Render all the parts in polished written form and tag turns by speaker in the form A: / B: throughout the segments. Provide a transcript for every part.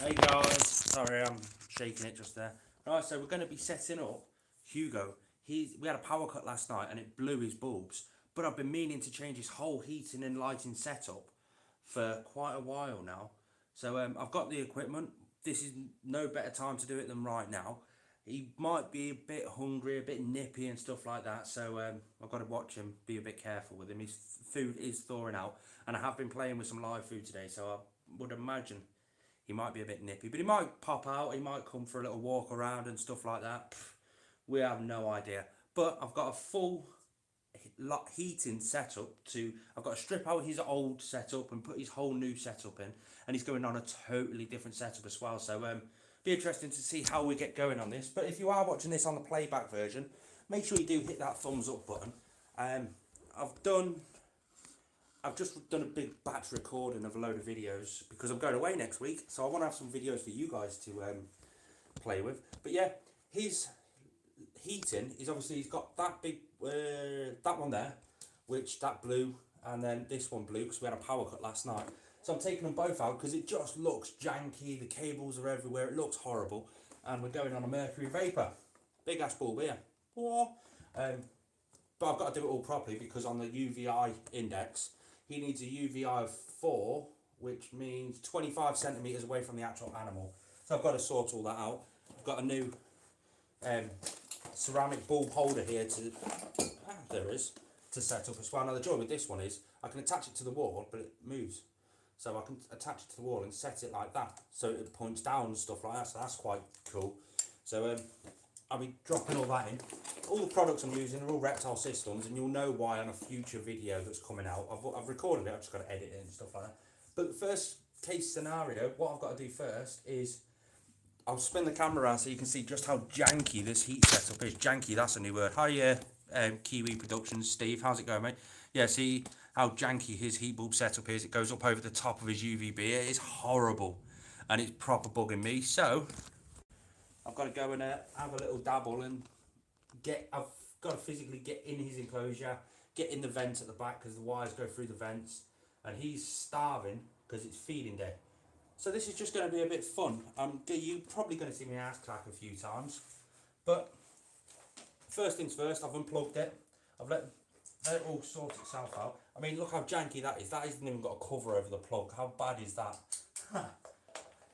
A: Hey guys, sorry I'm shaking it just there. Right, so we're going to be setting up Hugo. We had a power cut last night and it blew his bulbs, but I've been meaning to change his whole heating and lighting setup for quite a while now. So I've got the equipment. This is no better time to do it than right now. He might be a bit hungry, a bit nippy and stuff like that, so I've got to watch him, be a bit careful with him. His food is thawing out, and I have been playing with some live food today, so I would imagine he might be a bit nippy, but he might pop out. He might come for a little walk around and stuff like that. We have no idea. But I've got a full heating setup to. I've got to strip out his old setup and put his whole new setup in, and he's going on a totally different setup as well. So be interesting to see how we get going on this. But if you are watching this on the playback version, make sure you do hit that thumbs up button. I've done I've just done a big batch recording of a load of videos because I'm going away next week, so I want to have some videos for you guys to play with. But yeah, his heating is obviously, he's got that big, that one there, which that blew, and then this one blew because we had a power cut last night. So I'm taking them both out because it just looks janky, the cables are everywhere, it looks horrible, and we're going on a mercury vapor. Big ass bulb here. But I've got to do it all properly because on the UVI index, he needs a UVI of 4, which means 25 centimetres away from the actual animal. So I've got to sort all that out. I've got a new ceramic bulb holder here to set up as well. Now the joy with this one is I can attach it to the wall, but it moves. So I can attach it to the wall and set it like that, so it points down and stuff like that. So that's quite cool. So I'll be dropping all that in. All the products I'm using are all Reptile systems, and you'll know why on a future video that's coming out. I've recorded it, I've just got to edit it and stuff like that. But the first case scenario, what I've got to do first is, I'll spin the camera around so you can see just how janky this heat setup is. Janky, that's a new word. Hi, Kiwi Productions, Steve, how's it going, mate? Yeah, see how janky his heat bulb setup is. It goes up over the top of his UVB. It is horrible, and it's proper bugging me. So I've got to go and have a little dabble and I've got to physically get in his enclosure, get in the vent at the back because the wires go through the vents, and he's starving because it's feeding day. So this is just going to be a bit fun. You're probably going to see me ass crack a few times, but first things first, I've unplugged it. I've let it all sort itself out. I mean, look how janky that is. That hasn't even got a cover over the plug. How bad is that?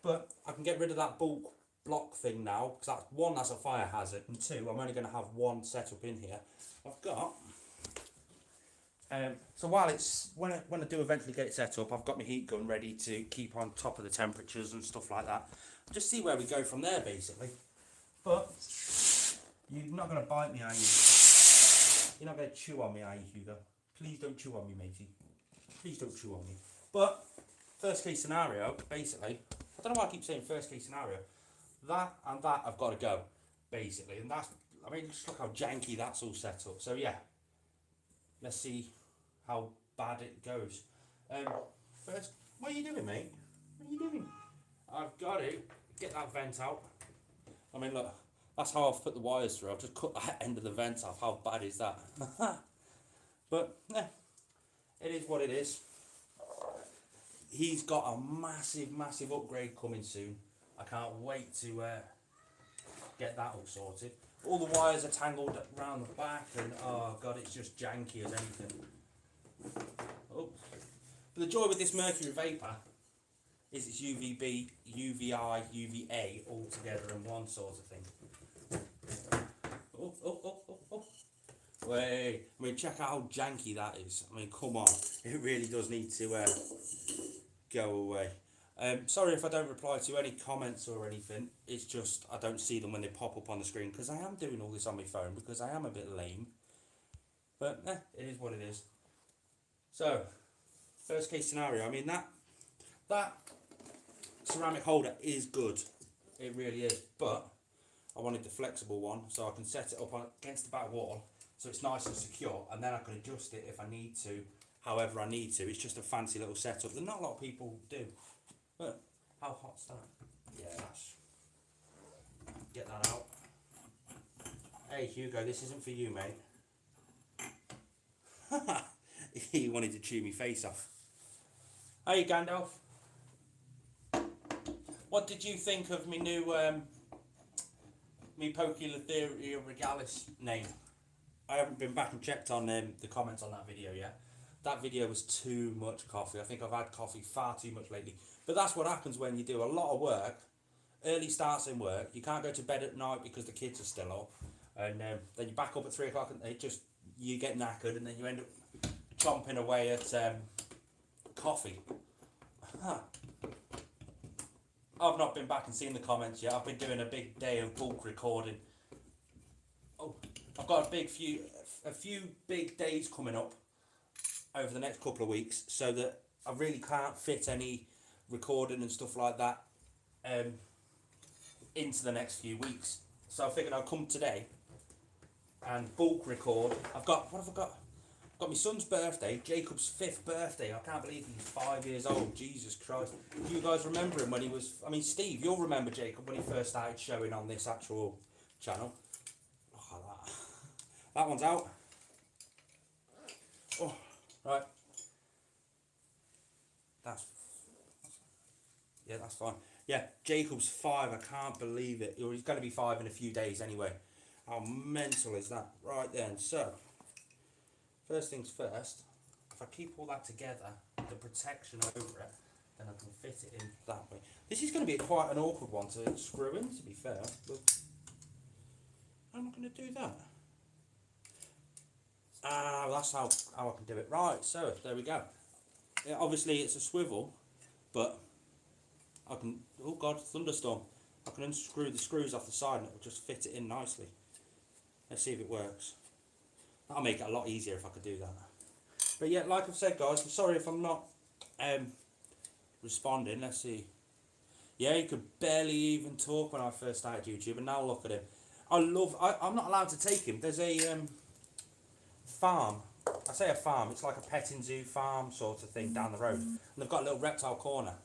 A: But I can get rid of that bulk block thing now, because that's a fire hazard, and 2, I'm only going to have one setup in here. I've got so while it's when I do eventually get it set up, I've got my heat gun ready to keep on top of the temperatures and stuff like that. Just see where we go from there, basically. But you're not going to bite me, are you? You're not going to chew on me, are you, Hugo? Please don't chew on me, matey. Please don't chew on me. But first case scenario, basically, I don't know why I keep saying first case scenario. That and that have got to go, basically, and that's, I mean, just look how janky that's all set up. So yeah, let's see how bad it goes. First, what are you doing, mate? What are you doing? I've got to get that vent out. I mean, look, that's how I've put the wires through. I've just cut that end of the vent off. How bad is that? But yeah, it is what it is. He's got a massive upgrade coming soon. I can't wait to get that all sorted. All the wires are tangled around the back, and oh god, it's just janky as anything. Oh. But the joy with this mercury vapor is it's UVB, UVI, UVA all together in one sort of thing. Oh. Wait, I mean, check out how janky that is. I mean, come on, it really does need to go away. Sorry if I don't reply to any comments or anything. It's just I don't see them when they pop up on the screen because I am doing all this on my phone because I am a bit lame. But it is what it is. So, first case scenario. I mean, that ceramic holder is good. It really is. But I wanted the flexible one so I can set it up against the back wall so it's nice and secure, and then I can adjust it if I need to, however I need to. It's just a fancy little setup that not a lot of people do. But how hot's that? Yeah, get that out. Hey Hugo, this isn't for you, mate. He wanted to chew me face off. Hey Gandalf. What did you think of me new me Poecilotheria regalis name? I haven't been back and checked on the comments on that video yet. That video was too much coffee. I think I've had coffee far too much lately. But that's what happens when you do a lot of work, early starts in work. You can't go to bed at night because the kids are still up. And then you back up at 3 o'clock and you get knackered, and then you end up chomping away at coffee. Huh. I've not been back and seen the comments yet. I've been doing a big day of bulk recording. Oh, I've got a few big days coming up over the next couple of weeks, so that I really can't fit any recording and stuff like that into the next few weeks. So I figured I'll come today and bulk record. What have I got? I've got my son's birthday, Jacob's 5th birthday. I can't believe he's 5 years old. Jesus Christ. Do you guys remember him when he was... I mean, Steve, you'll remember Jacob when he first started showing on this actual channel. Look at that. That one's out. Oh, right. That's fine. Yeah, Jacob's 5. I can't believe it. He's going to be 5 in a few days anyway. How mental is that? Right then, so... First things first, if I keep all that together, the protection over it, then I can fit it in that way. This is going to be quite an awkward one to screw in, to be fair, but I'm not going to do that. That's how I can do it. Right, so there we go. Yeah, obviously it's a swivel, but I can, oh God, thunderstorm. I can unscrew the screws off the side and it'll just fit it in nicely. Let's see if it works. That'll make it a lot easier if I could do that. But yeah, like I've said, guys, I'm sorry if I'm not responding. Let's see. Yeah, he could barely even talk when I first started YouTube, and now look at him. I'm not allowed to take him. There's a farm. I say a farm. It's like a petting zoo farm sort of thing down the road. And they've got a little reptile corner.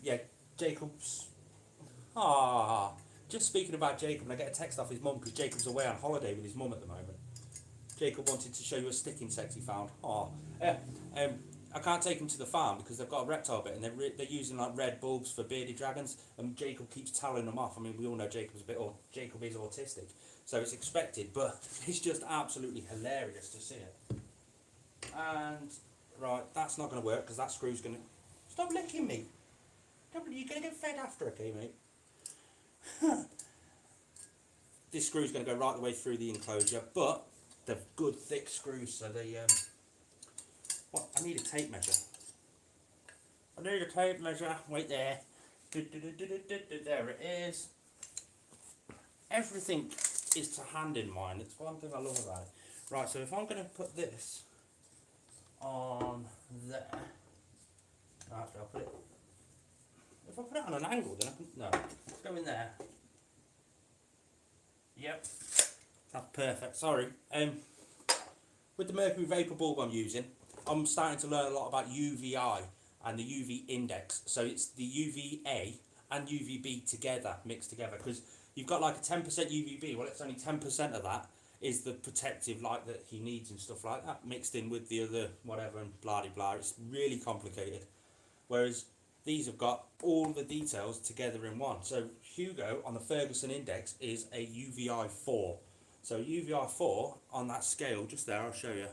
A: Yeah, Jacob's... Just speaking about Jacob, and I get a text off his mum because Jacob's away on holiday with his mum at the moment. Jacob wanted to show you a stick insect he found. I can't take him to the farm because they've got a reptile bit, and they're using like red bulbs for bearded dragons, and Jacob keeps telling them off. I mean, we all know Jacob is autistic, so it's expected, but it's just absolutely hilarious to see it. And right, that's not going to work because that screw's going to stop licking me. You're going to get fed after, okay, mate? This screw's going to go right the way through the enclosure, but they're good thick screws, so they I need a tape measure. Wait there. There it is. Everything is to hand in mine. It's one thing I love about it. Right, so if I'm going to put this on there, after I'll put it. If I put it on an angle, then I can... No, let's go in there. Yep, that's perfect. Sorry. With the mercury vapor bulb I'm using, I'm starting to learn a lot about UVI and the UV index. So it's the UVA and UVB together, mixed together, because you've got like a 10% UVB. Well, it's only 10% of that is the protective light that he needs and stuff like that, mixed in with the other whatever and blah de blah. It's really complicated. Whereas these have got all the details together in one. So Hugo on the Ferguson index is a UVI 4. So UVI 4 on that scale, just there, I'll show you,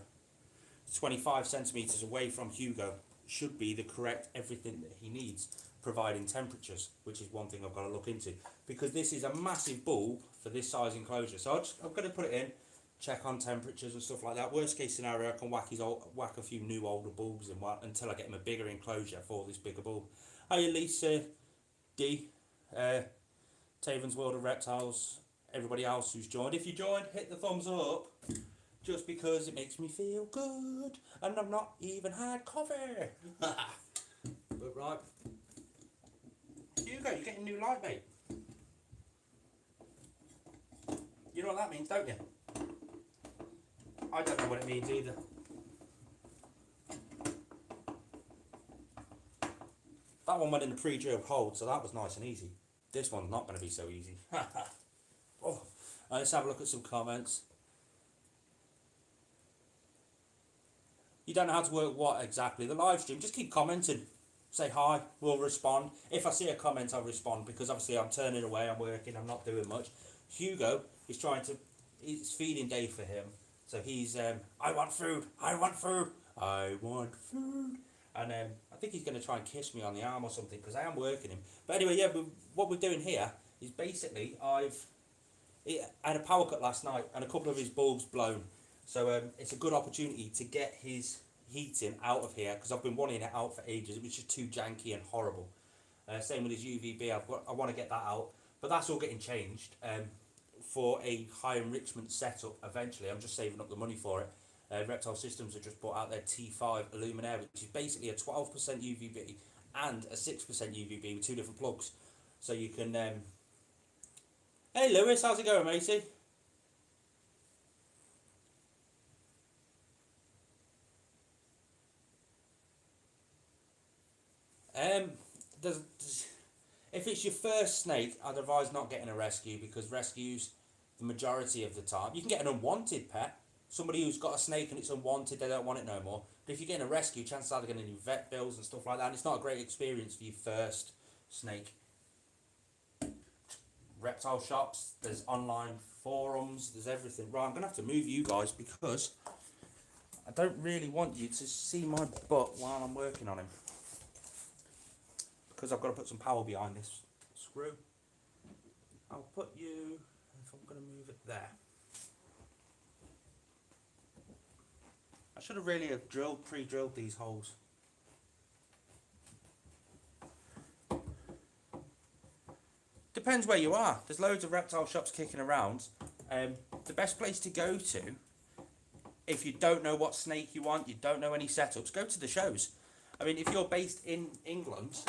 A: 25 centimetres away from Hugo should be the correct everything that he needs, providing temperatures, which is one thing I've got to look into. Because this is a massive bulb for this size enclosure. So I'm going to put it in, check on temperatures and stuff like that. Worst case scenario, I can whack a few new older bulbs in until I get him a bigger enclosure for this bigger bulb. Hi Lisa, D, Taven's World of Reptiles, everybody else who's joined. If you joined, hit the thumbs up, just because it makes me feel good, and I've not even had coffee. But right, Hugo, you're getting new light, mate. You know what that means, don't you? I don't know what it means either. That one went in the pre-drilled hold, so that was nice and easy. This one's not going to be so easy. Oh, let's have a look at some comments. You don't know how to work what exactly? The live stream. Just keep commenting. say hi, we'll respond. If I see a comment, I'll respond, because obviously I'm turning away, I'm working, I'm not doing much. Hugo is trying to, it's feeding day for him. So he's, I want food, I want food, I want food. And I think he's going to try and kiss me on the arm or something, because I am working him. But anyway, yeah, what we're doing here is basically, I had a power cut last night and a couple of his bulbs blown. So it's a good opportunity to get his heating out of here, because I've been wanting it out for ages. It was just too janky and horrible. Same with his UVB, I want to get that out. But that's all getting changed for a high enrichment setup eventually. I'm just saving up the money for it. Reptile Systems have just brought out their T5 Illuminaire, which is basically a 12% UVB and a 6% UVB with 2 different plugs. So you can... Hey Lewis, how's it going, matey? If it's your first snake, I'd advise not getting a rescue, because rescues, the majority of the time, you can get an unwanted pet. Somebody who's got a snake and it's unwanted, they don't want it no more. But if you're getting a rescue, chances are they're going to need vet bills and stuff like that. And it's not a great experience for your first snake. Reptile shops, there's online forums, there's everything. Right, I'm going to have to move you guys, because I don't really want you to see my butt while I'm working on him, because I've got to put some power behind this screw. I'll put you, if I'm going to move it there. I should have really pre-drilled these holes. Depends where you are. There's loads of reptile shops kicking around. The best place to go to, if you don't know what snake you want, you don't know any setups, go to the shows. I mean, if you're based in England,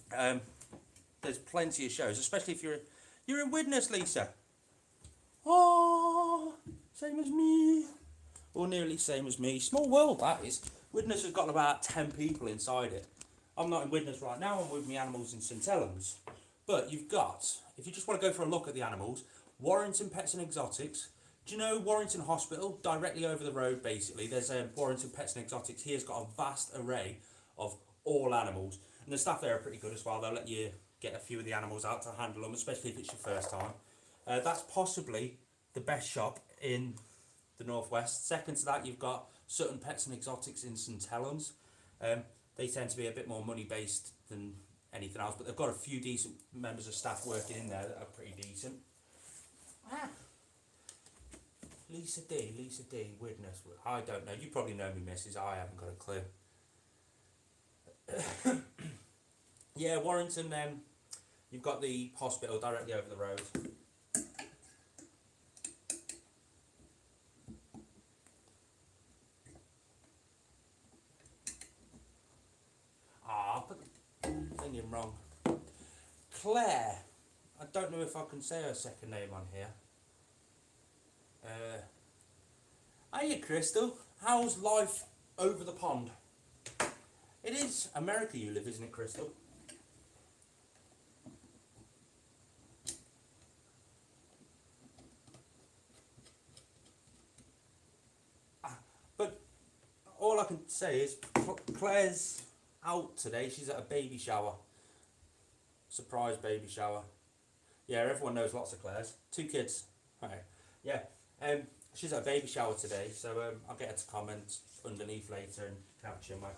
A: there's plenty of shows, especially if you're in Widnes, Lisa. Oh, same as me. Or nearly same as me. Small world, that is. Widnes has got about 10 people inside it. I'm not in Widnes right now, I'm with my animals in St Helens. But you've got, if you just want to go for a look at the animals, Warrington Pets and Exotics. Do you know Warrington Hospital? Directly over the road, basically. There's Warrington Pets and Exotics. He has got a vast array of all animals. And the staff there are pretty good as well. They'll let you get a few of the animals out to handle them, especially if it's your first time. That's possibly the best shop in the Northwest. Second to that, you've got Sutton Pets and Exotics in St Helens. They tend to be a bit more money based than anything else, but they've got a few decent members of staff working in there that are pretty decent. Lisa D, Widnes. I don't know. You probably know me, missus. I haven't got a clue. Yeah, Warrington, you've got the hospital directly over the road. But thinking wrong. Claire. I don't know if I can say her second name on here. Hiya, Crystal. How's life over the pond? It is America you live, isn't it, Crystal? But all I can say is Claire's out today. She's at a baby shower. Surprise baby shower. Yeah, everyone knows lots of Claire's. 2 kids. Okay. Yeah. She's at a baby shower today, so I'll get her to comment underneath later and have a chin wag.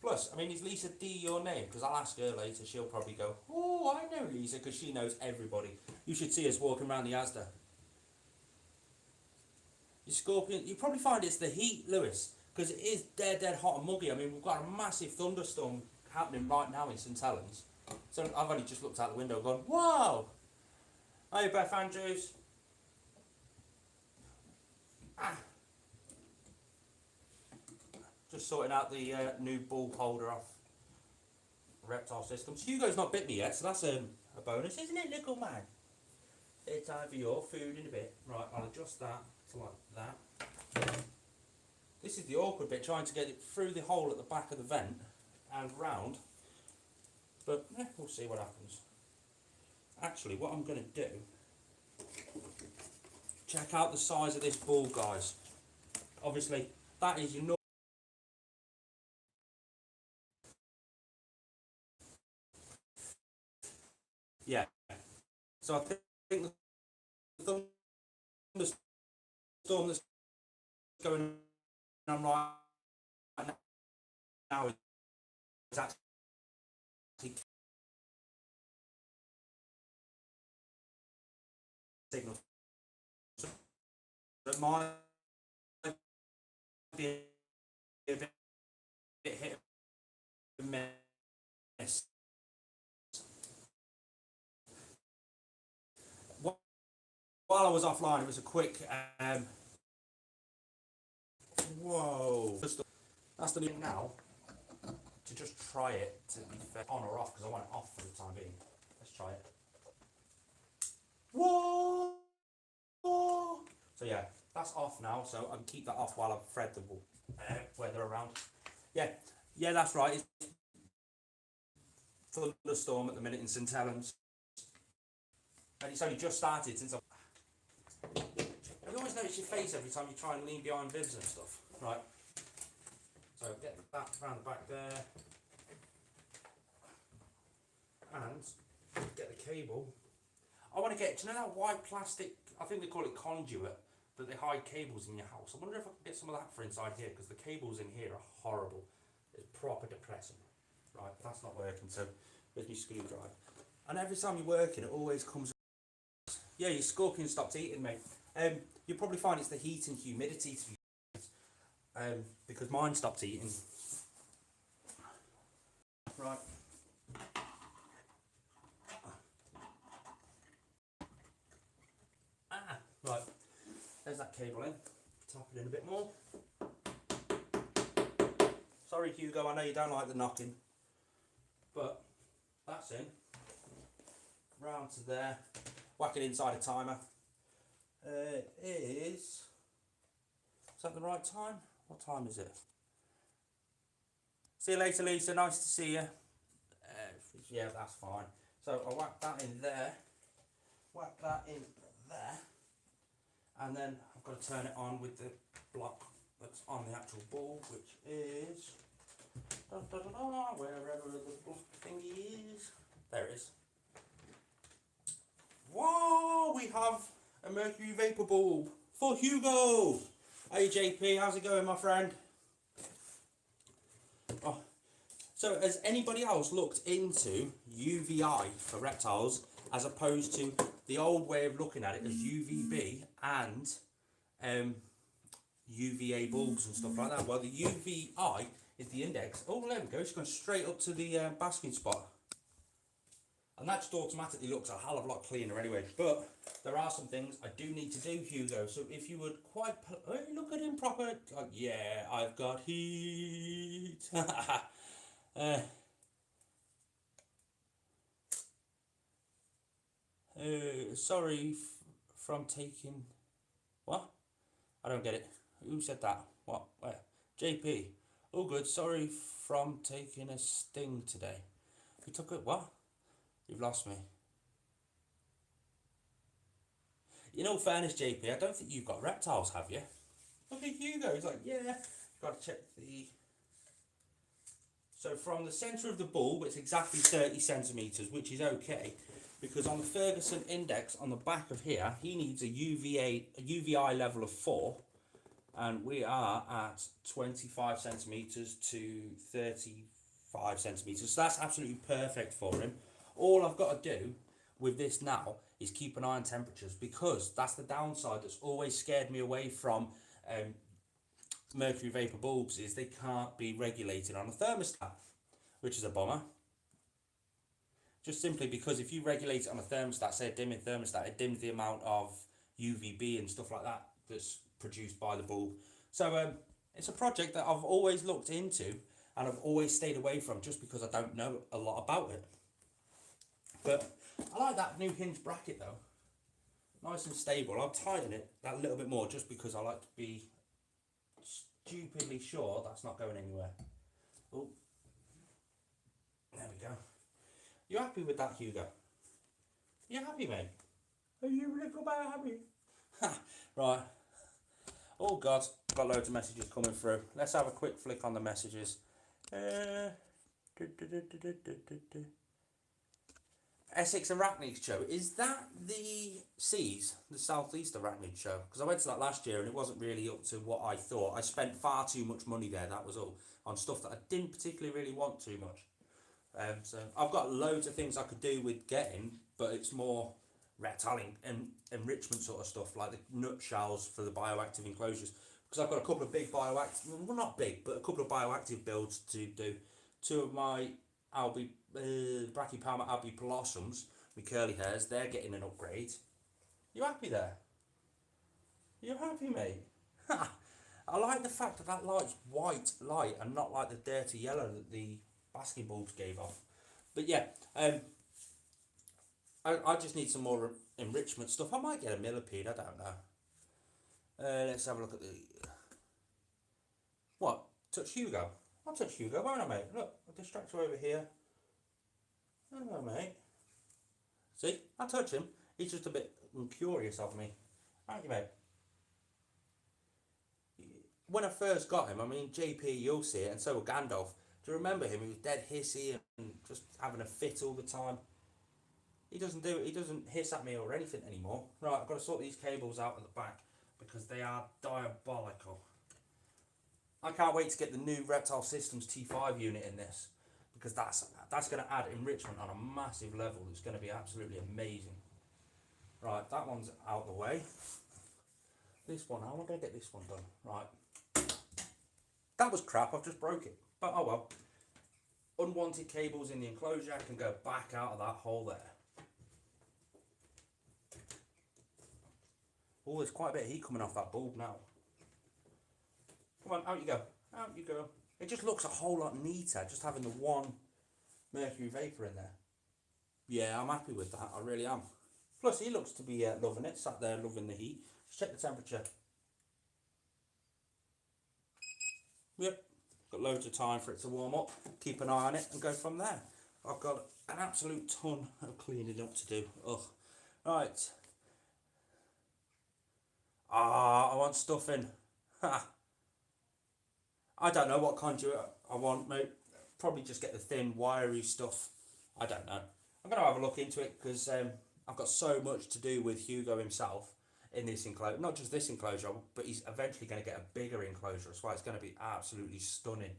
A: Plus, I mean, is Lisa D your name? Because I'll ask her later. She'll probably go, oh, I know Lisa, because she knows everybody. You should see us walking around the Asda. Your scorpion, you probably find it's the heat, Lewis, because it is dead hot and muggy. I mean, we've got a massive thunderstorm happening right now in St Helens. So I've only just looked out the window and gone, wow! Hi, Beth Andrews. Just sorting out the new bulb holder off Reptile Systems. Hugo's not bit me yet, so that's a bonus, isn't it, little man? It's time for your food in a bit. Right, I'll adjust that to like that. This is the awkward bit, trying to get it through the hole at the back of the vent and round. But yeah, we'll see what happens. Actually, what I'm going to do, check out the size of this bulb, guys. Obviously, that is your yeah. So I think the thunderstorm that's going on right now is actually signal. So it might be a bit hit and miss. While I was offline, it was a quick. Whoa! That's the thing now. To just try it to be fair, on or off, because I want it off for the time being. Let's try it. Whoa! So yeah, that's off now. So I can keep that off while I thread the weather around. Yeah, yeah, that's right. It's thunderstorm at the minute in St Helens, and it's only just started since I. You always notice your face every time you try and lean behind bibs and stuff, right? So get that around the back there, and get the cable. I want to get, do you know that white plastic, I think they call it conduit, that they hide cables in your house? I wonder if I can get some of that for inside here, because the cables in here are horrible. It's proper depressing. Right, that's not working, so there's my screwdriver. And every time you're working, it always comes. Yeah, your scorpion stopped eating, mate. You'll probably find it's the heat and humidity, because mine stopped eating. Right. Right. There's that cable in. Tap it in a bit more. Sorry, Hugo, I know you don't like the knocking, but that's in. Round to there. Whack it inside a timer. Is that the right time? What time is it? See you later, Lisa. Nice to see you. Yeah, that's fine. So I'll whack that in there. Whack that in there. And then I've got to turn it on with the block that's on the actual bulb, which is wherever the block thingy is. There it is. Whoa! We have a mercury vapor bulb for Hugo. Hey JP, how's it going, my friend? Oh, so has anybody else looked into UVI for reptiles as opposed to the old way of looking at it as UVB and UVA bulbs and stuff like that? Well, the UVI is the index. Oh, there we go. It's going straight up to the basking spot. And that just automatically looks a hell of a lot cleaner anyway. But there are some things I do need to do, Hugo. So if you would quite look at him proper, like, yeah, I've got heat. Sorry from taking. What? I don't get it. Who said that? What? Where? JP. Oh, good. Sorry from taking a sting today. Who took it? What? You've lost me. In all fairness, JP, I don't think you've got reptiles, have you? Look at Hugo. He's like, yeah. Got to check the. So from the centre of the bulb, it's exactly 30 centimetres, which is okay. Because on the Ferguson index, on the back of here, he needs a UVI level of 4. And we are at 25 centimetres to 35 centimetres. So that's absolutely perfect for him. All I've got to do with this now is keep an eye on temperatures, because that's the downside that's always scared me away from mercury vapor bulbs, is they can't be regulated on a thermostat, which is a bummer. Just simply because if you regulate it on a thermostat, say a dimming thermostat, it dims the amount of UVB and stuff like that that's produced by the bulb. So it's a project that I've always looked into and I've always stayed away from, just because I don't know a lot about it. But I like that new hinge bracket though. Nice and stable. I'll tighten it that little bit more, just because I like to be stupidly sure that's not going anywhere. Oh, there we go. You happy with that, Hugo? You happy, mate? Are you a little bit happy? Right. Oh God, got loads of messages coming through. Let's have a quick flick on the messages. Essex Arachnid Show. Is that the Seas, the Southeast Arachnid Show? Because I went to that last year and it wasn't really up to what I thought. I spent far too much money there, that was all, on stuff that I didn't particularly really want too much. So I've got loads of things I could do with getting, but it's more reptile and enrichment sort of stuff, like the nutshells for the bioactive enclosures. Because I've got a couple of big bioactive, well not big, but a couple of bioactive builds to do. Two of my Brachypalma albipelossums, my curly hairs, they're getting an upgrade. You happy there? You happy, mate? I like the fact that that light's white light and not like the dirty yellow that the basking bulbs gave off. But yeah, I just need some more enrichment stuff. I might get a millipede, I don't know. Let's have a look at the... What? Touch Hugo? I'll touch Hugo, won't I, mate? Look, I'll distract you over here. Hello, mate. See? I'll touch him. He's just a bit curious of me. Aren't you, mate? When I first got him, I mean, JP, you'll see it, and so will Gandalf. Do you remember him? He was dead hissy and just having a fit all the time. He doesn't do it. He doesn't hiss at me or anything anymore. Right, I've got to sort these cables out at the back because they are diabolical. I can't wait to get the new Reptile Systems T5 unit in this because that's going to add enrichment on a massive level. It's going to be absolutely amazing. Right, that one's out the way. This one, how am I going to get this one done? Right. That was crap, I've just broke it. But oh well. Unwanted cables in the enclosure can go back out of that hole there. Oh, there's quite a bit of heat coming off that bulb now. Come on, out you go. Out you go. It just looks a whole lot neater just having the one mercury vapour in there. Yeah, I'm happy with that. I really am. Plus, he looks to be loving it. Sat there loving the heat. Just check the temperature. Yep. Got loads of time for it to warm up. Keep an eye on it and go from there. I've got an absolute ton of cleaning up to do. Ugh. Right. I want stuffing. Ha. I don't know what conduit I want, mate. Probably just get the thin, wiry stuff. I don't know. I'm going to have a look into it because I've got so much to do with Hugo himself in this enclosure. Not just this enclosure, but he's eventually going to get a bigger enclosure. That's why it's going to be absolutely stunning.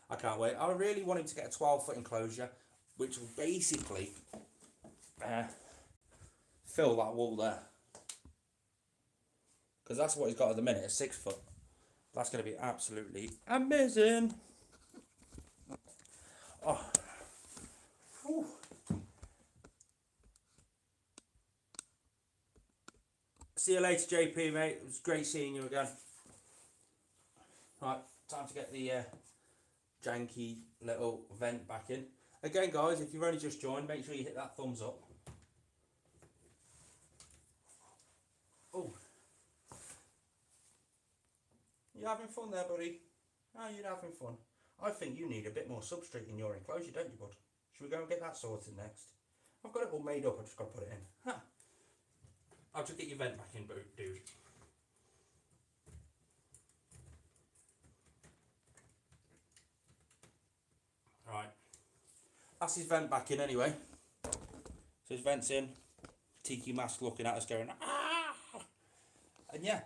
A: I can't wait. I really want him to get a 12-foot enclosure, which will basically fill that wall there. Because that's what he's got at the minute, a 6 foot. That's going to be absolutely amazing. Oh. Whew. See you later, JP, mate. It was great seeing you again. Right, time to get the janky little vent back in. Again, guys, if you've only just joined, make sure you hit that thumbs up. Oh. You having fun there, buddy? Oh, you're having fun. I think you need a bit more substrate in your enclosure, don't you, bud? Should we go and get that sorted next? I've got it all made up, I've just got to put it in. Huh. I'll just get your vent back in, dude. Right. That's his vent back in anyway. So his vent's in. Tiki mask looking at us going, ah! And yeah.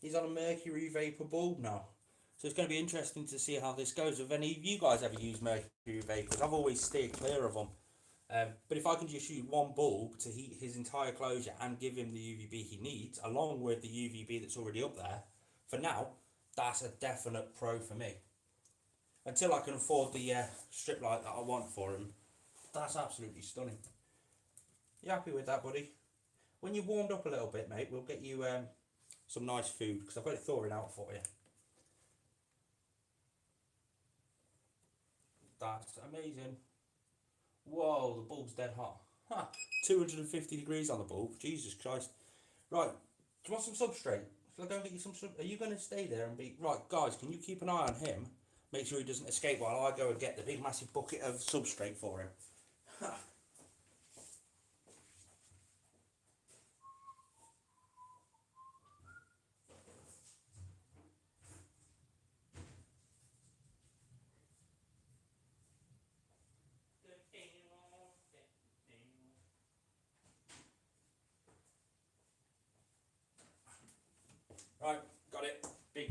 A: He's on a mercury vapour bulb now. So it's going to be interesting to see how this goes. Have any of you guys ever used mercury vapours? I've always stayed clear of them. But if I can just use one bulb to heat his entire closure and give him the UVB he needs, along with the UVB that's already up there, for now, that's a definite pro for me. Until I can afford the strip light that I want for him, that's absolutely stunning. You happy with that, buddy? When you've warmed up a little bit, mate, we'll get you... some nice food because I've got it thawing out for you. That's amazing. Whoa, the bulb's dead hot. Huh, 250 degrees on the bulb. Jesus Christ. Right, do you want some substrate? Shall I go and get you some Are you going to stay there and be... Right, guys, can you keep an eye on him? Make sure he doesn't escape while I go and get the big massive bucket of substrate for him. Huh.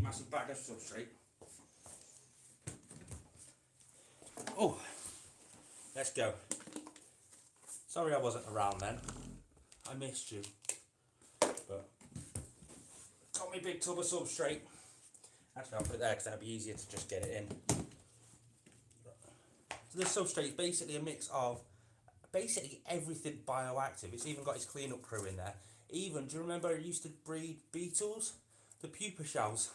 A: massive bag of substrate. Oh, let's go. Sorry I wasn't around then. I missed you. But got me big tub of substrate. Actually, I'll put it there because that'll be easier to just get it in. So this substrate is basically a mix of basically everything bioactive. It's even got its cleanup crew in there. Even, do you remember it used to breed beetles? The pupa shells.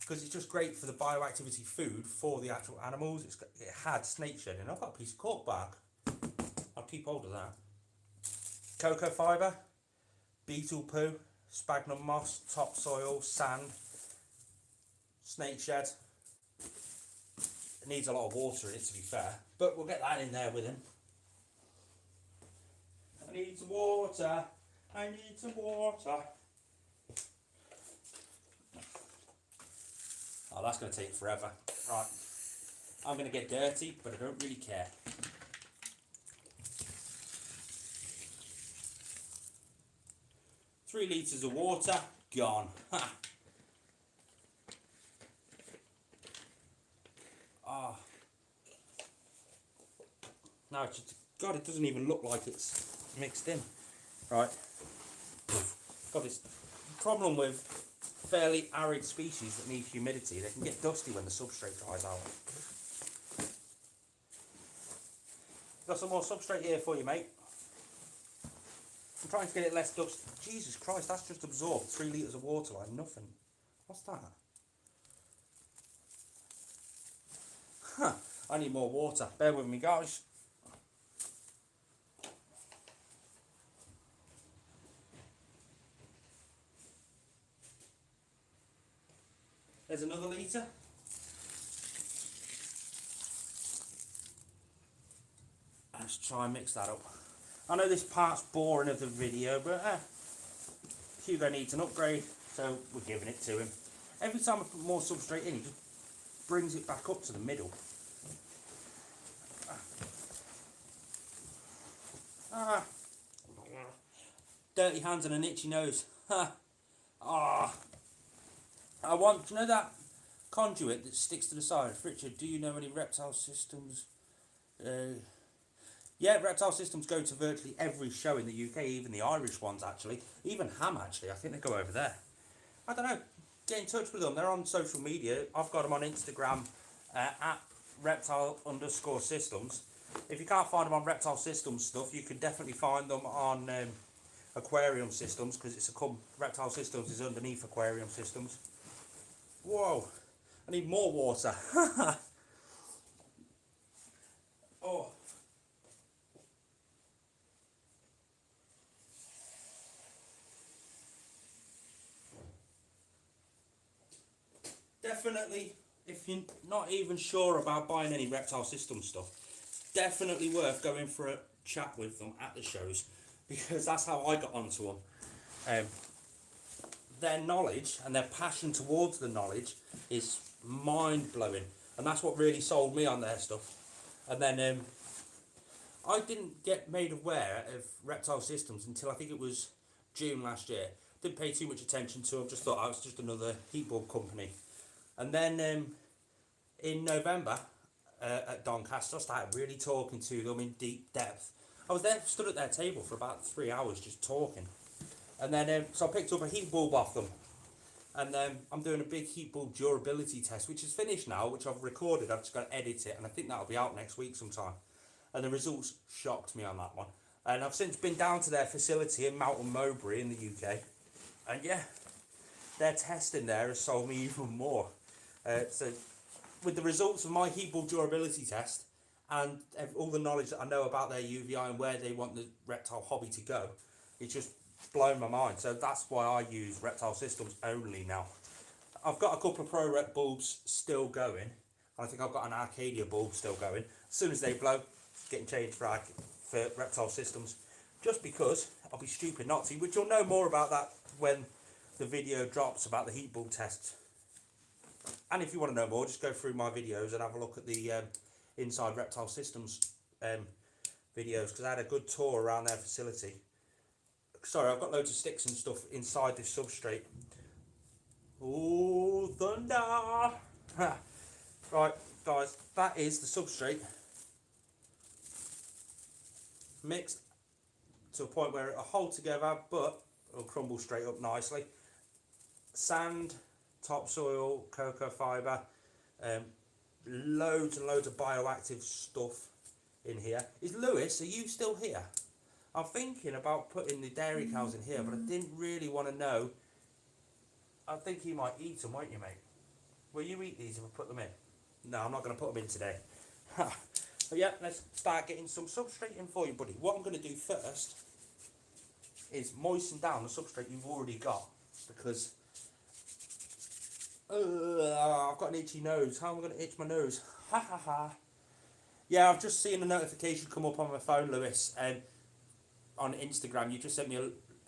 A: Because it's just great for the bioactivity food for the actual animals. It had snake shed in. I've got a piece of cork bark. I'll keep hold of that. Cocoa fibre, beetle poo, sphagnum moss, topsoil, sand, snake shed. It needs a lot of water in it, to be fair, but we'll get that in there with him. I need some water. I need some water. Oh, that's going to take forever. Right, I'm going to get dirty, but I don't really care. Three litres of water, gone. Ha. Oh. Now it's just, God, it doesn't even look like it's mixed in. Right. Got this problem with fairly arid species that need humidity. They can get dusty when the substrate dries out. Got some more substrate here for you, mate. I'm trying to get it less dust. Jesus Christ, that's just absorbed 3 litres of water like nothing. What's that? Huh, I need more water. Bear with me, guys. There's another litre. Let's try and mix that up. I know this part's boring of the video, but Hugo needs an upgrade, so we're giving it to him. Every time I put more substrate in, he just brings it back up to the middle. Dirty hands and an itchy nose. I want, do you know that conduit that sticks to the side? Richard, do you know any Reptile Systems? Yeah, Reptile Systems go to virtually every show in the UK, even the Irish ones actually. Even Ham actually, I think they go over there. I don't know, get in touch with them. They're on social media. I've got them on Instagram at reptile_systems. If you can't find them on Reptile Systems stuff, you can definitely find them on Aquarium Systems, because it's Reptile Systems is underneath Aquarium Systems. Whoa, I need more water. Oh. Definitely, if you're not even sure about buying any Reptile Systems stuff, definitely worth going for a chat with them at the shows, because that's how I got onto them. Their knowledge and their passion towards the knowledge is mind-blowing, and that's what really sold me on their stuff. And then I didn't get made aware of Reptile Systems until I think it was June last year. Didn't pay too much attention to them, just thought I was just another heatbulb company. And then in November at Doncaster, I started really talking to them in deep depth. I was there, stood at their table for about 3 hours just talking. And then, so I picked up a heat bulb off them. And I'm doing a big heat bulb durability test, which is finished now, which I've recorded. I've just got to edit it, and I think that'll be out next week sometime. And the results shocked me on that one. And I've since been down to their facility in Mountain Mowbray in the UK. And yeah, their testing there has sold me even more. So with the results of my heat bulb durability test and all the knowledge that I know about their UVI and where they want the reptile hobby to go, it's just blown my mind. So that's why I use Reptile Systems only now. I've got a couple of Pro Rep bulbs still going. I think I've got an Arcadia bulb still going. As soon as they blow, getting changed for Reptile Systems, just because I'll be stupid not to, which you'll know more about that when the video drops about the heat bulb test. And if you want to know more, just go through my videos and have a look at the Inside Reptile Systems videos, because I had a good tour around their facility. Sorry, I've got loads of sticks and stuff inside this substrate. Oh, thunder! Right, guys, that is the substrate mixed to a point where it'll hold together, but it'll crumble straight up nicely. Sand, topsoil, cocoa fibre, loads and loads of bioactive stuff in here. Is Lewis, are you still here? I'm thinking about putting the dairy cows in here, but I didn't really want to know. I think you might eat them, won't you, mate? Will you eat these if I put them in? No, I'm not going to put them in today. But yeah, let's start getting some substrate in for you, buddy. What I'm going to do first is moisten down the substrate you've already got, because I've got an itchy nose. How am I going to itch my nose? Ha ha ha. Yeah, I've just seen a notification come up on my phone, Lewis, on Instagram. You just sent me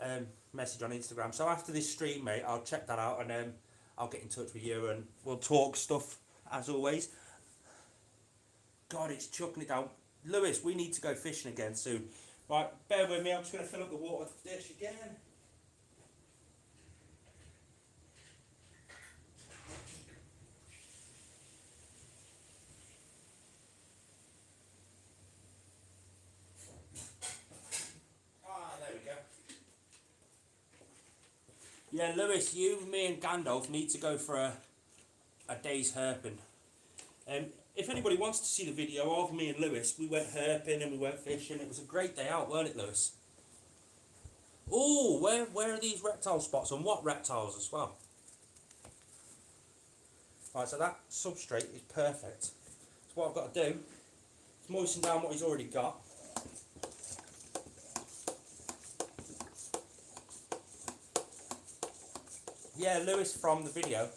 A: a message on Instagram. So after this stream, mate, I'll check that out and I'll get in touch with you and we'll talk stuff as always. God, it's chucking it down. Lewis, we need to go fishing again soon. Right, bear with me. I'm just going to fill up the water dish again. There we go. Yeah, Lewis, you, me and Gandalf need to go for a day's herping. If anybody wants to see the video of me and Lewis, we went herping and we went fishing. It was a great day out, weren't it, Lewis? Oh, where are these reptile spots and what reptiles as well? Right, so that substrate is perfect. So what I've got to do is moisten down what he's already got. Yeah, Lewis from the video,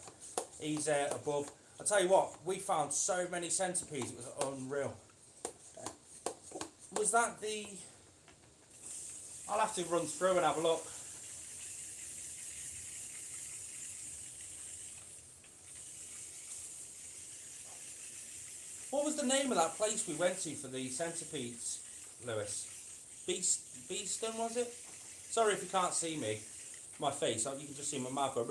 A: he's above. I'll tell you what, we found so many centipedes, it was unreal. Was that the... I'll have to run through and have a look. What was the name of that place we went to for the centipedes, Lewis? Beeston, was it? Sorry if you can't see me, my face, you can just see my mouth go...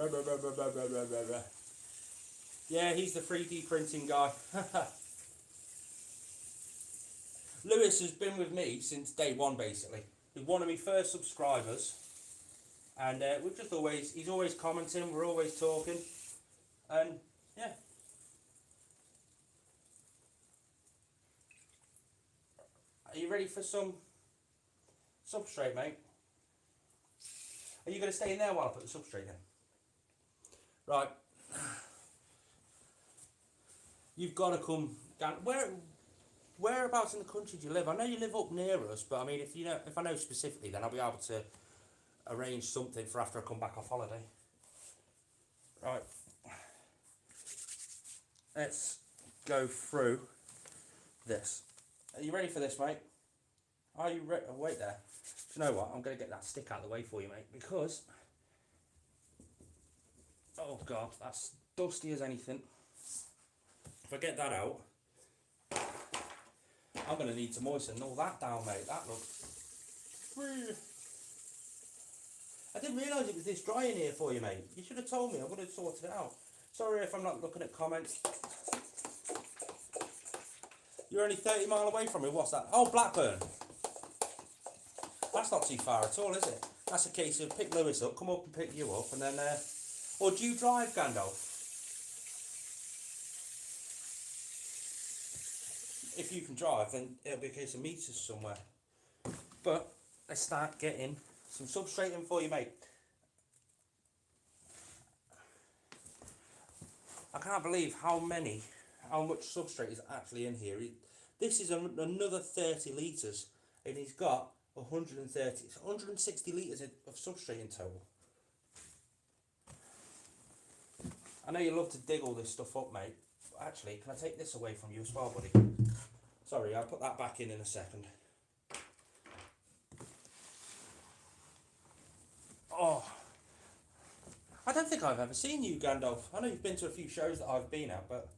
A: Yeah, he's the 3D printing guy. Lewis has been with me since day one, basically. He's one of my first subscribers. And he's always commenting, we're always talking. And, yeah. Are you ready for some substrate, mate? Are you going to stay in there while I put the substrate in? Right. You've got to come down. Whereabouts in the country do you live? I know you live up near us, but I mean, if I know specifically, then I'll be able to arrange something for after I come back off holiday. Right. Let's go through this. Are you ready for this, mate? Are you ready? Oh, wait there. Do you know what? I'm going to get that stick out of the way for you, mate, because... Oh, God, that's dusty as anything. If I get that out, I'm going to need to moisten all that down, mate. That looks... I didn't realise it was this dry in here for you, mate. You should have told me. I would have sorted it out. Sorry if I'm not looking at comments. You're only 30 miles away from me. What's that? Oh, Blackburn. That's not too far at all, is it? That's a case of pick Lewis up, come up and pick you up, and then... Or do you drive, Gandalf? If you can drive, then it'll be a case of meet us somewhere. But let's start getting some substrate in for you, mate. I can't believe how much substrate is actually in here. This is another 30 litres, and he's got 160 litres of substrate in total. I know you love to dig all this stuff up, mate. But actually, can I take this away from you as well, buddy? Sorry, I'll put that back in a second. Oh, I don't think I've ever seen you, Gandalf. I know you've been to a few shows that I've been at, but...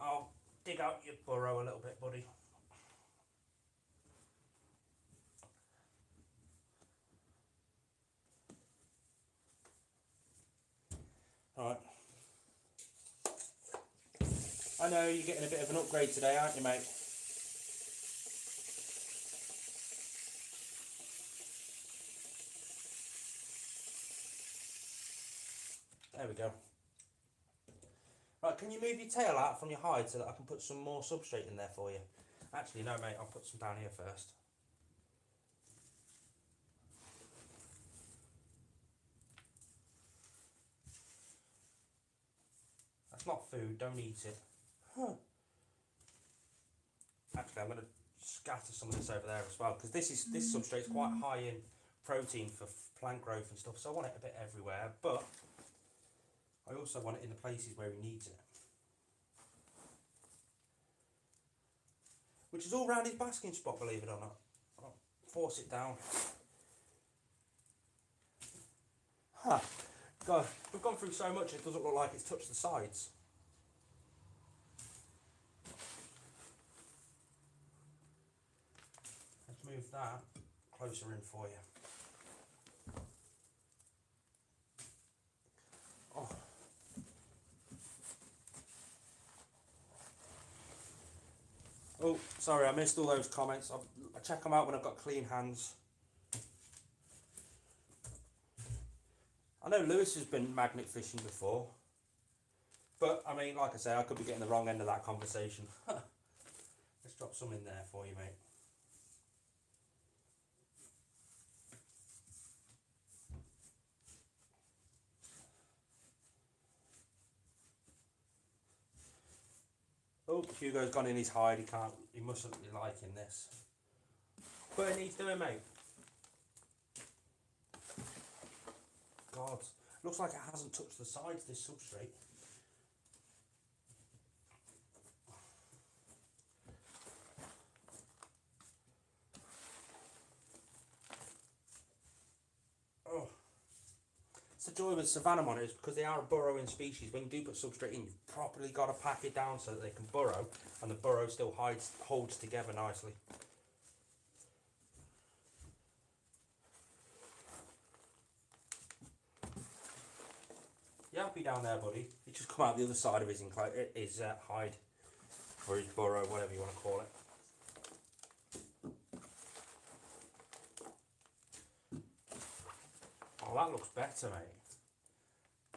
A: I'll dig out your burrow a little bit, buddy. Right. I know you're getting a bit of an upgrade today, aren't you, mate? There we go. Right, can you move your tail out from your hide so that I can put some more substrate in there for you? Actually, no, mate, I'll put some down here first. That's not food, don't eat it. Huh. Actually, I'm going to scatter some of this over there as well, because this substrate's quite high in protein for plant growth and stuff, so I want it a bit everywhere, but I also want it in the places where he needs it. Which is all round his basking spot, believe it or not. I'll force it down. Huh. God, we've gone through so much it doesn't look like it's touched the sides. Let's move that closer in for you. Oh. Oh, sorry, I missed all those comments. I check them out when I've got clean hands. I know Lewis has been magnet fishing before, but I mean, like I say, I could be getting the wrong end of that conversation. Let's drop some in there for you, mate. Oh, Hugo's gone in his hide. He mustn't be liking this. But it needs doing, mate. God, looks like it hasn't touched the sides, this substrate. Oh. It's the joy with Savannah monitors, because they are a burrowing species. When you do put substrate in, you've properly got to pack it down so that they can burrow, and the burrow still holds together nicely. You happy down there, buddy? You just come out the other side of his hide, or his burrow, whatever you want to call it. Oh, that looks better, mate.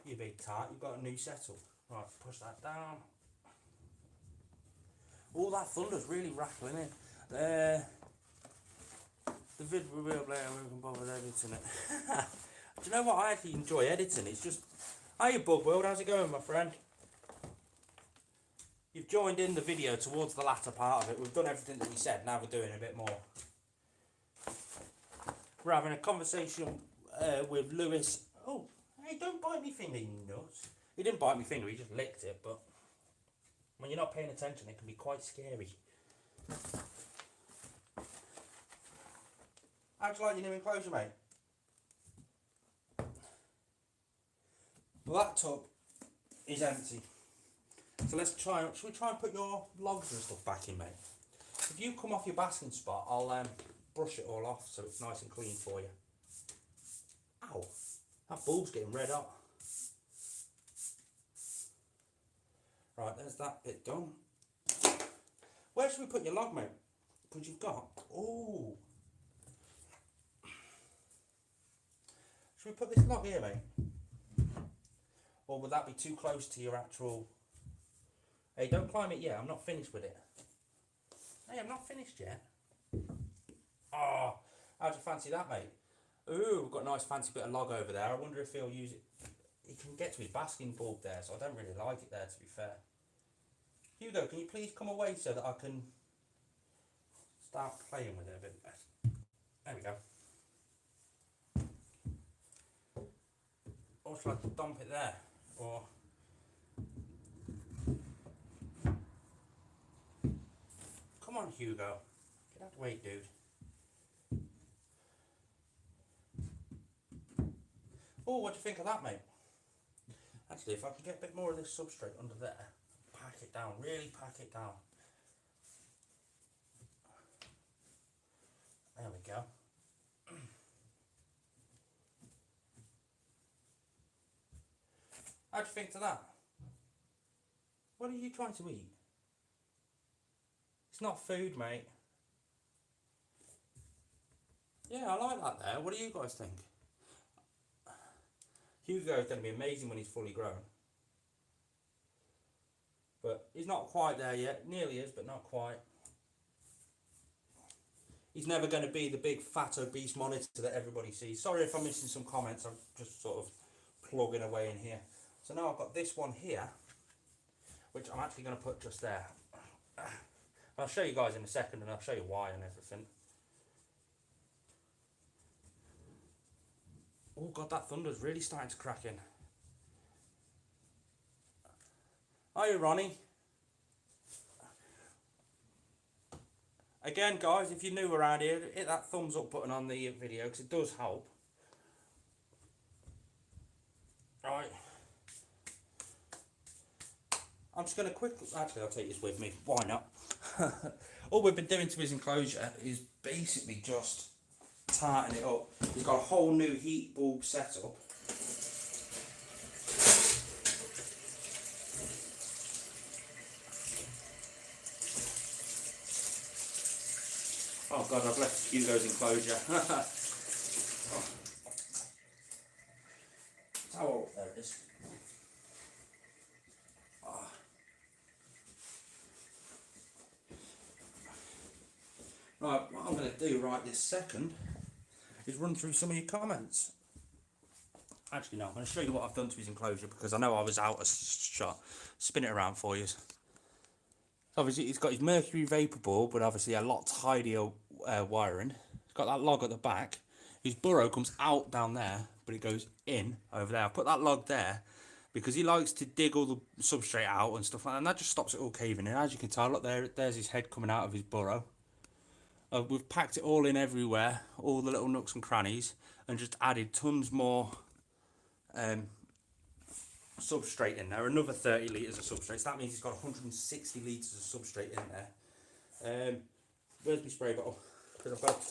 A: You big tart, you've got a new setup. Right, push that down. All that thunder's really rattling in. The vid will be up later, we can bother editing it. Do you know what? I actually enjoy editing. It's just, hiya Bug World, how's it going, my friend? You've joined in the video towards the latter part of it. We've done everything that we said, now we're doing a bit more. We're having a conversation with Lewis. Oh, hey, don't bite me finger, you nuts. He didn't bite me finger, he just licked it, but when you're not paying attention, it can be quite scary. How'd you like your new enclosure, mate? Well, that tub is empty. So let's should we try and put your logs and stuff back in, mate? If you come off your basking spot, I'll brush it all off so it's nice and clean for you. Ow, that bulb's getting red hot. Right, there's that bit done. Where should we put your log, mate? Because you've got, oh. Should we put this log here, mate? Or would that be too close to your actual... Hey, don't climb it yet, I'm not finished with it. Hey, I'm not finished yet. Oh, how'd you fancy that, mate? Ooh, we've got a nice fancy bit of log over there. I wonder if he'll use it. He can get to his basking bulb there, so I don't really like it there, to be fair. Hugo, can you please come away so that I can start playing with it a bit better? There we go. Or shall I dump it there? Or... Come on, Hugo. Get out of the way, dude. Oh, what do you think of that, mate? Actually, if I can get a bit more of this substrate under there, pack it down, really pack it down. There we go. How do you think to that? What are you trying to eat? It's not food, mate. Yeah, I like that there. What do you guys think? Hugo is going to be amazing when he's fully grown. But he's not quite there yet. Nearly is, but not quite. He's never going to be the big fat obese monitor that everybody sees. Sorry if I'm missing some comments. I'm just sort of plugging away in here. So now I've got this one here, which I'm actually going to put just there. I'll show you guys in a second, and I'll show you why and everything. Oh god, that thunder's really starting to crack in. Hiya, Ronnie. Again, guys, if you're new around here, hit that thumbs up button on the video because it does help. Right. I'm just going to quickly... Actually, I'll take this with me. Why not? All we've been doing to his enclosure is basically just tarting it up. He's got a whole new heat bulb setup. Oh god, I've left Hugo's enclosure. Towel, there it is. Oh. Right, what I'm going to do right this second is run through some of your comments. Actually, no, I'm going to show you what I've done to his enclosure because I know I was out of shot. Spin it around for you. Obviously, he's got his mercury vapor bulb, but obviously a lot tidier wiring. He's got that log at the back. His burrow comes out down there, but it goes in over there. I put that log there because he likes to dig all the substrate out and stuff like that, and that just stops it all caving in. As you can tell, look, there's his head coming out of his burrow. We've packed it all in everywhere, all the little nooks and crannies, and just added tons more substrate in there, another 30 litres of substrate. So that means he's got 160 litres of substrate in there. Where's my spray bottle? Because I've got...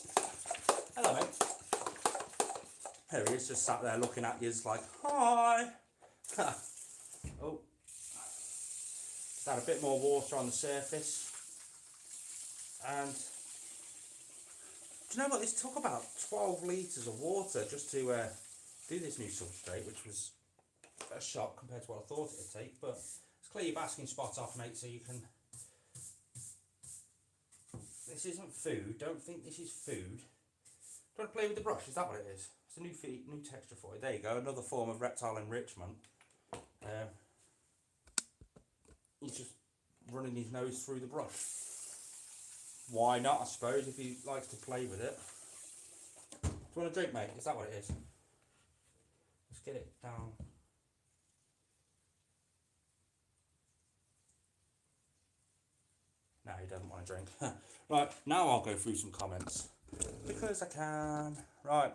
A: Hello, mate. There he is, just sat there looking at you, it's like, hi. Oh. Just add a bit more water on the surface. And do you know what? This took about 12 litres of water just to do this new substrate, which was a shock compared to what I thought it would take, but let's clear your basking spot off, mate, so you can... This isn't food. Don't think this is food. Do you want to play with the brush? Is that what it is? It's a new texture for you. There you go, another form of reptile enrichment. He's just running his nose through the brush. Why not, I suppose, if he likes to play with it. Do you want a drink, mate? Is that what it is? Let's get it down. No, he doesn't want to drink. Right, now I'll go through some comments. Because I can. Right.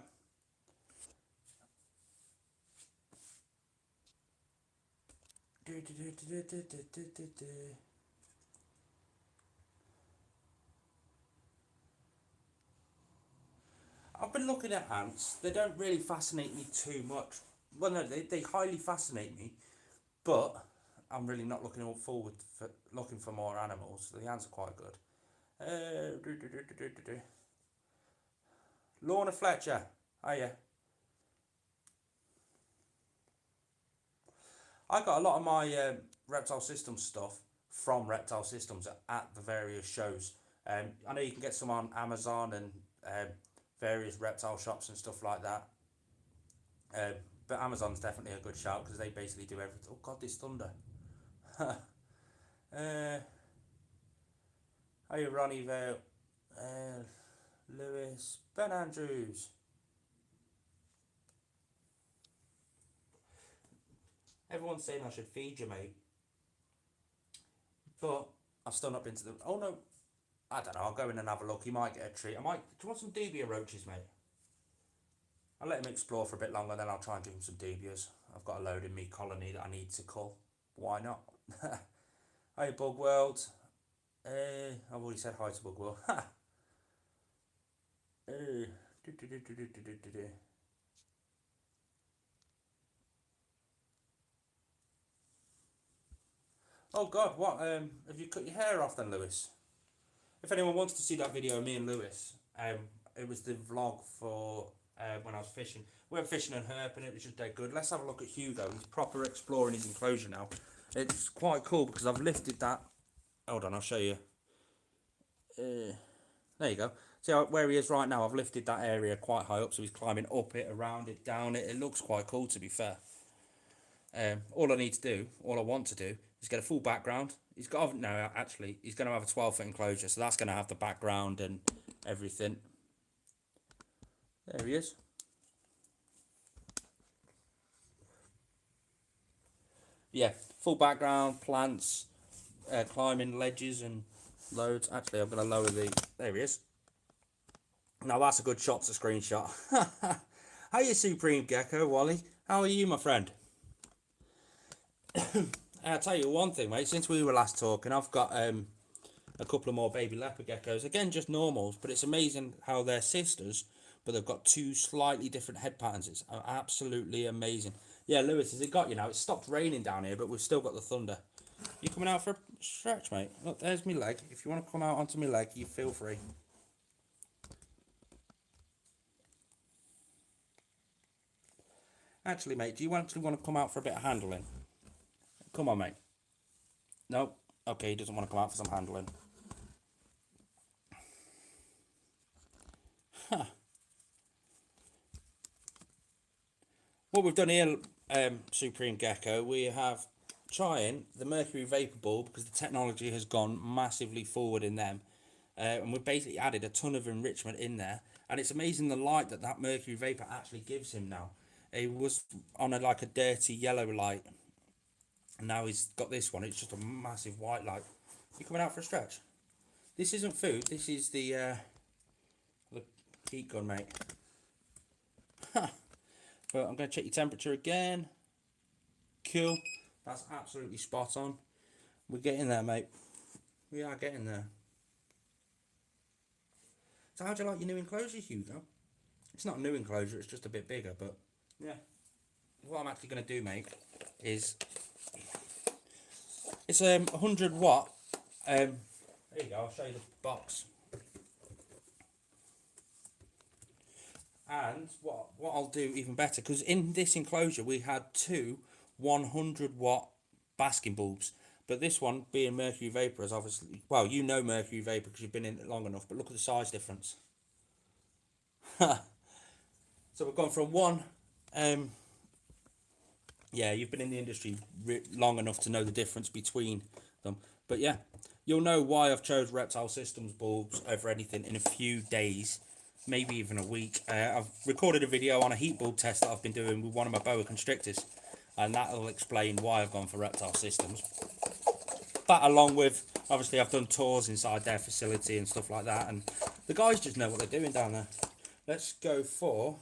A: I've been looking at ants. They don't really fascinate me too much. Well, no, they highly fascinate me, but I'm really not looking forward for looking for more animals. The ants are quite good. Lorna Fletcher, hiya. I got a lot of my Reptile Systems stuff from Reptile Systems at the various shows. I know you can get some on Amazon and various reptile shops and stuff like that. But Amazon's definitely a good shout because they basically do everything. Oh god, this thunder. Hiya, Ronnie Vale, Lewis, Ben Andrews. Everyone's saying I should feed you, mate. But I've still not been to the... Oh no, I don't know, I'll go in and have a look. He might get a treat. Do you want some dubia roaches, mate? I'll let him explore for a bit longer, then I'll try and give him some dubias. I've got a load in me colony that I need to cull. Why not? Hey, Bug World. I've already said hi to Bug World. Oh God, what? Have you cut your hair off then, Lewis? If anyone wants to see that video of me and Lewis, it was the vlog for when I was fishing. We went fishing and herping, it was just dead good. Let's have a look at Hugo. He's proper exploring his enclosure now. It's quite cool because I've lifted that. Hold on, I'll show you. There you go. See where he is right now? I've lifted that area quite high up, so he's climbing up it, around it, down it. It looks quite cool, to be fair. All I need to do, all I want to do, is get a full background. He's got, no, actually, he's going to have a 12-foot enclosure, so that's going to have the background and everything. There he is. Yeah, full background, plants, climbing ledges and loads. Actually, I'm going to lower the... There he is. Now that's a good shot to screenshot. How are you, Supreme Gecko, Wally? How are you, my friend? I'll tell you one thing, mate. Since we were last talking, I've got a couple of more baby leopard geckos. Again, just normals, but it's amazing how they're sisters, but they've got two slightly different head patterns. It's absolutely amazing. Yeah, Lewis, has it got you now? It's stopped raining down here, but we've still got the thunder. You coming out for a stretch, mate? Look, there's my leg. If you want to come out onto my leg, you feel free. Actually, mate, do you actually want to come out for a bit of handling? Come on, mate. Nope. Okay, he doesn't want to come out for some handling. Huh. What we've done here, Supreme Gecko, we have trying the mercury vapor bulb because the technology has gone massively forward in them. And we've basically added a ton of enrichment in there. And it's amazing the light that mercury vapor actually gives him now. He was on like a dirty yellow light. And now he's got this one. It's just a massive white light. You coming out for a stretch? This isn't food. This is the heat gun, mate. But I'm going to check your temperature again. Cool. That's absolutely spot on. We're getting there, mate. We are getting there. So how do you like your new enclosure, Hugo? It's not a new enclosure. It's just a bit bigger, but yeah. What I'm actually going to do, mate, is... It's 100 watt. There you go, I'll show you the box. And what I'll do even better, because in this enclosure we had two 100 watt basking bulbs. But this one, being mercury vapor, is obviously... Well, you know mercury vapor because you've been in it long enough, but look at the size difference. So we've gone from one... yeah, you've been in the industry long enough to know the difference between them. But yeah, you'll know why I've chose Reptile Systems bulbs over anything in a few days, maybe even a week. I've recorded a video on a heat bulb test that I've been doing with one of my boa constrictors, and that'll explain why I've gone for Reptile Systems. That, along with, obviously, I've done tours inside their facility and stuff like that, and the guys just know what they're doing down there. Let's go for...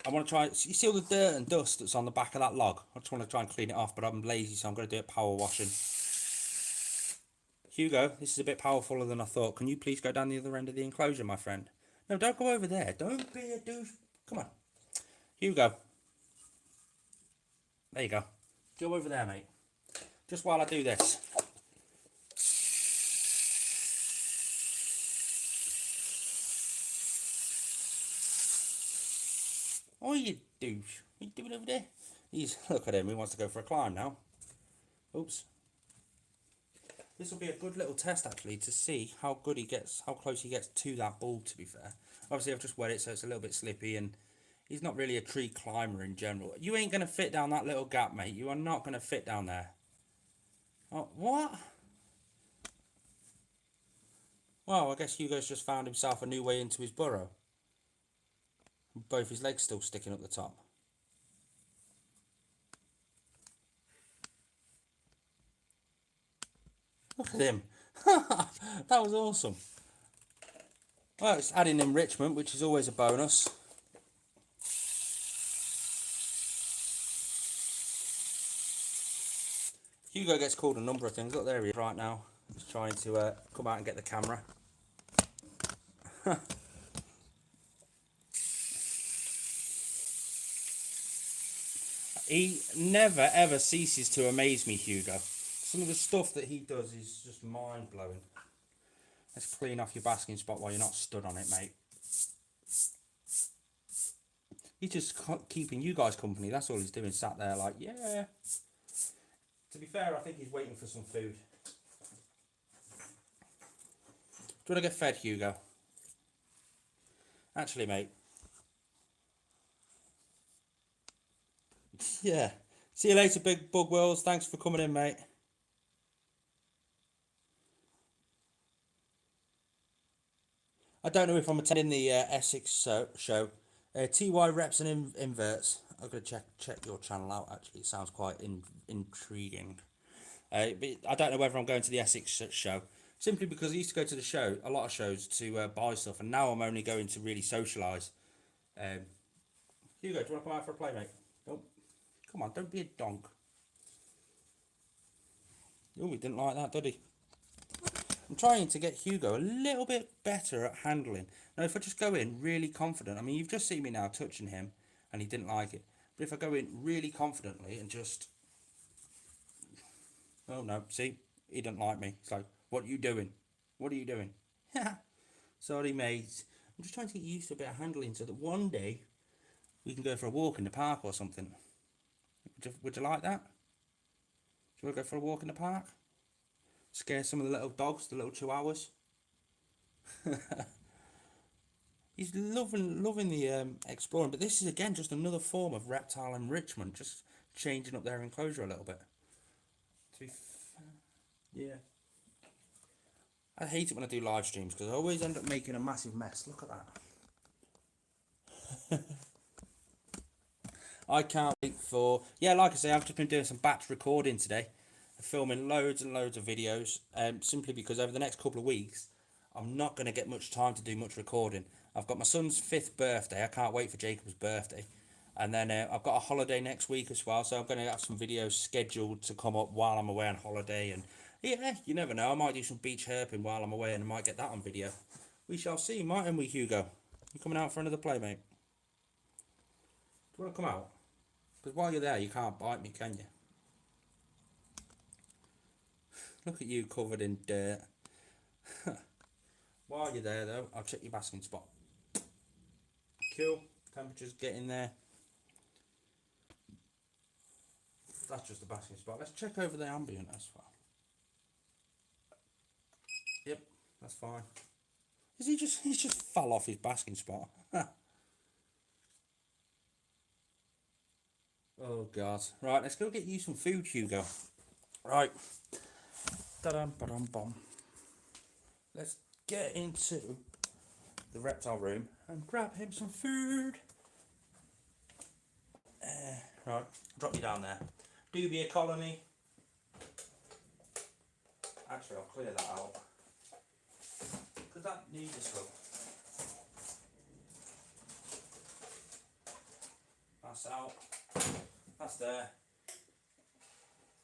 A: I want to try... You see all the dirt and dust that's on the back of that log? I just want to try and clean it off, but I'm lazy, so I'm going to do it power washing. Hugo, this is a bit powerfuler than I thought. Can you please go down the other end of the enclosure, my friend? No, don't go over there. Don't be a douche. Come on. Hugo. There you go. Go over there, mate. Just while I do this. Oh, you douche. What are you doing over there? Look at him. He wants to go for a climb now. Oops. This will be a good little test, actually, to see how good he gets, how close he gets to that bulb, to be fair. Obviously, I've just wet it, so it's a little bit slippy, and he's not really a tree climber in general. You ain't going to fit down that little gap, mate. You are not going to fit down there. Oh, what? Well, I guess Hugo's just found himself a new way into his burrow. Both his legs still sticking up the top. Look at him. That was awesome. Well, it's adding enrichment, which is always a bonus. Hugo gets called a number of things. Look, there he is right now. He's trying to come out and get the camera. He never ever ceases to amaze me, Hugo. Some of the stuff that he does is just mind blowing. Let's clean off your basking spot while you're not stood on it, mate. He's just keeping you guys company. That's all he's doing. Sat there like, yeah. To be fair, I think he's waiting for some food. Do you want to get fed, Hugo? Actually, mate. Yeah. See you later, Big Bug Worlds. Thanks for coming in, mate. I don't know if I'm attending the Essex show. TY Reps and Inverts. I'm going to check your channel out, actually. It sounds quite intriguing. But I don't know whether I'm going to the Essex show. Simply because I used to go to the show, a lot of shows, to buy stuff. And now I'm only going to really socialise. Hugo, do you want to come out for a play, mate? Don't. Come on, don't be a donk. Oh, he didn't like that, did he? I'm trying to get Hugo a little bit better at handling. Now, if I just go in really confident, I mean, you've just seen me now touching him, and he didn't like it. But if I go in really confidently and just... Oh, no, see? He didn't like me. It's like, what are you doing? What are you doing? Sorry, mate. I'm just trying to get used to a bit of handling so that one day we can go for a walk in the park or something. Would you like that? Do you want to go for a walk in the park? Scare some of the little dogs, the little chihuahuas. He's loving the exploring, but this is again just another form of reptile enrichment, just changing up their enclosure a little bit. To be fair, yeah. I hate it when I do live streams because I always end up making a massive mess. Look at that. I can't wait for... Yeah, like I say, I've just been doing some batch recording today. Filming loads and loads of videos. Simply because over the next couple of weeks, I'm not going to get much time to do much recording. I've got my son's 5th birthday. I can't wait for Jacob's birthday. And then I've got a holiday next week as well. So I'm going to have some videos scheduled to come up while I'm away on holiday. And yeah, you never know. I might do some beach herping while I'm away and I might get that on video. We shall see, mightn't we, Hugo? You coming out for another play, mate? Do you want to come out? Because while you're there, you can't bite me, can you? Look at you covered in dirt. While you're there, though, I'll check your basking spot. Cool. Temperature's getting there. That's just the basking spot. Let's check over the ambient as well. Yep, that's fine. He's just fell off his basking spot. Oh god. Right, let's go get you some food, Hugo. Right. Da-dum-ba-dum-bum. Let's get into the reptile room and grab him some food. Right, drop you down there. Dubia colony. Actually, I'll clear that out. Because that needs a scrub. That's out. That's there.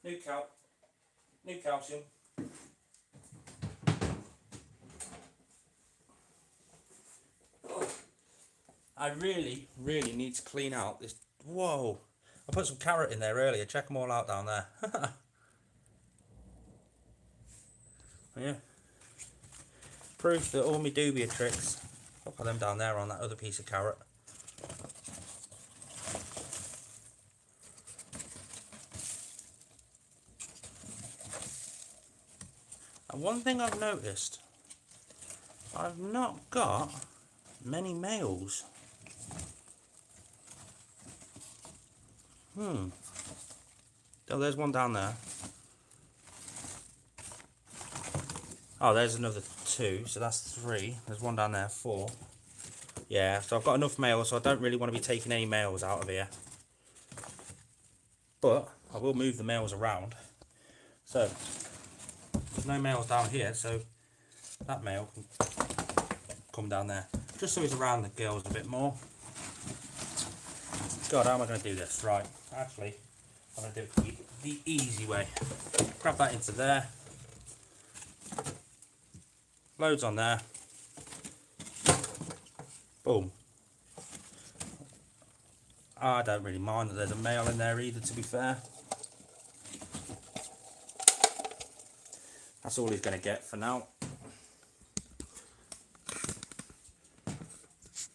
A: New calcium. I really need to clean out this. Whoa! I put some carrot in there earlier. Check them all out down there. Yeah. Proof that all my dubia tricks. Look at them down there on that other piece of carrot. And one thing I've noticed, I've not got many males. Oh, there's one down there. Oh, there's another 2, so that's 3. There's one down there, 4. Yeah, so I've got enough males, so I don't really want to be taking any males out of here. But I will move the males around. So there's no males down here, so that male can come down there. Just so he's around the girls a bit more. God, how am I going to do this? Right, actually, I'm going to do it the easy way. Grab that into there. Loads on there. I don't really mind that there's a male in there either, to be fair. That's all he's going to get for now.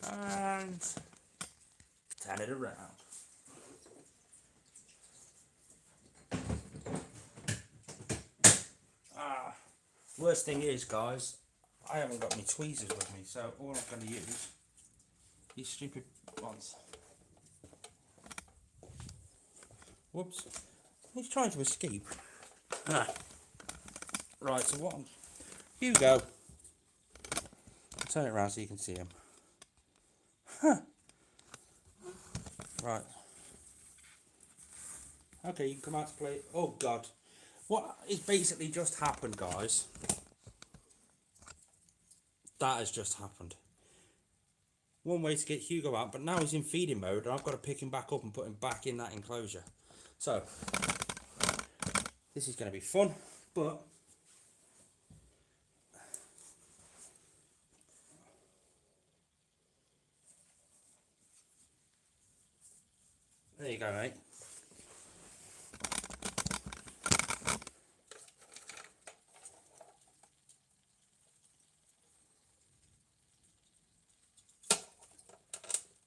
A: And turn it around. Worst thing is, guys, I haven't got my tweezers with me, so all I'm going to use these stupid ones. Whoops. He's trying to escape. Right, so what? Hugo. Turn it around so you can see him. Right. Okay, you can come out to play. Oh, God. What is basically just happened, guys? That has just happened. One way to get Hugo out, but now he's in feeding mode, and I've got to pick him back up and put him back in that enclosure. So, this is going to be fun, but there you go, mate.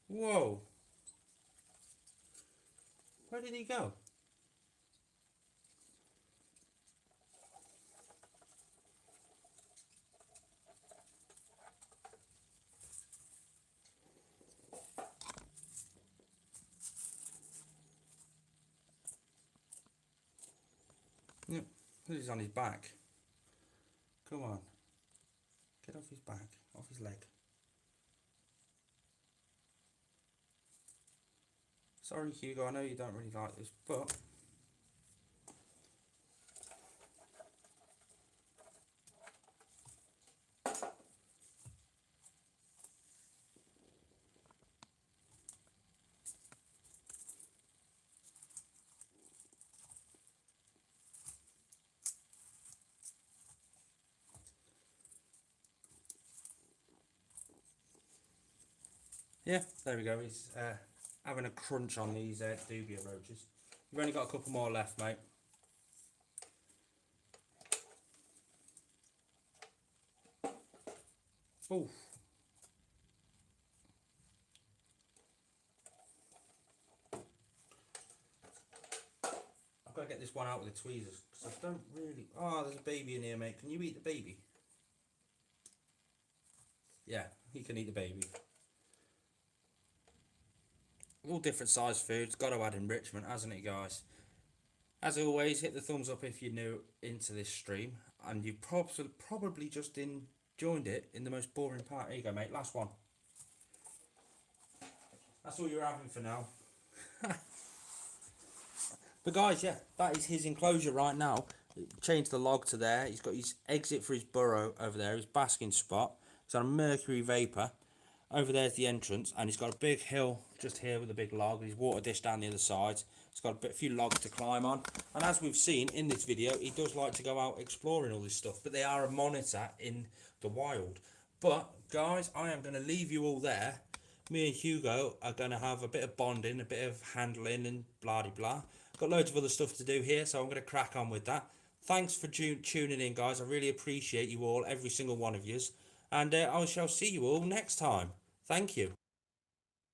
A: Whoa. Where did he go? Yep, he's on his back. Come on. Get off his back, off his leg. Sorry, Hugo, I know you don't really like this, but yeah, there we go. He's having a crunch on these dubia roaches. You've only got a couple more left, mate. Oh. I've got to get this one out with the tweezers because I don't really. Oh, there's a baby in here, mate. Can you eat the baby? Yeah, he can eat the baby. All different size foods, got to add enrichment, hasn't it, guys? As always, hit the thumbs up if you're new into this stream, and you probably just joined it in the most boring part. Here you go, mate, last one. That's all you're having for now. But guys, yeah, that is his enclosure right now. Change the log to there. He's got his exit for his burrow over there, his basking spot. He's on a mercury vapor. Over there's the entrance, and he's got a big hill just here with a big log. His water dish down the other side. He's got a few logs to climb on. And as we've seen in this video, he does like to go out exploring all this stuff. But they are a monitor in the wild. But, guys, I am going to leave you all there. Me and Hugo are going to have a bit of bonding, a bit of handling and blah-de-blah. Got loads of other stuff to do here, so I'm going to crack on with that. Thanks for tuning in, guys. I really appreciate you all, every single one of yous. And I shall see you all next time. Thank you.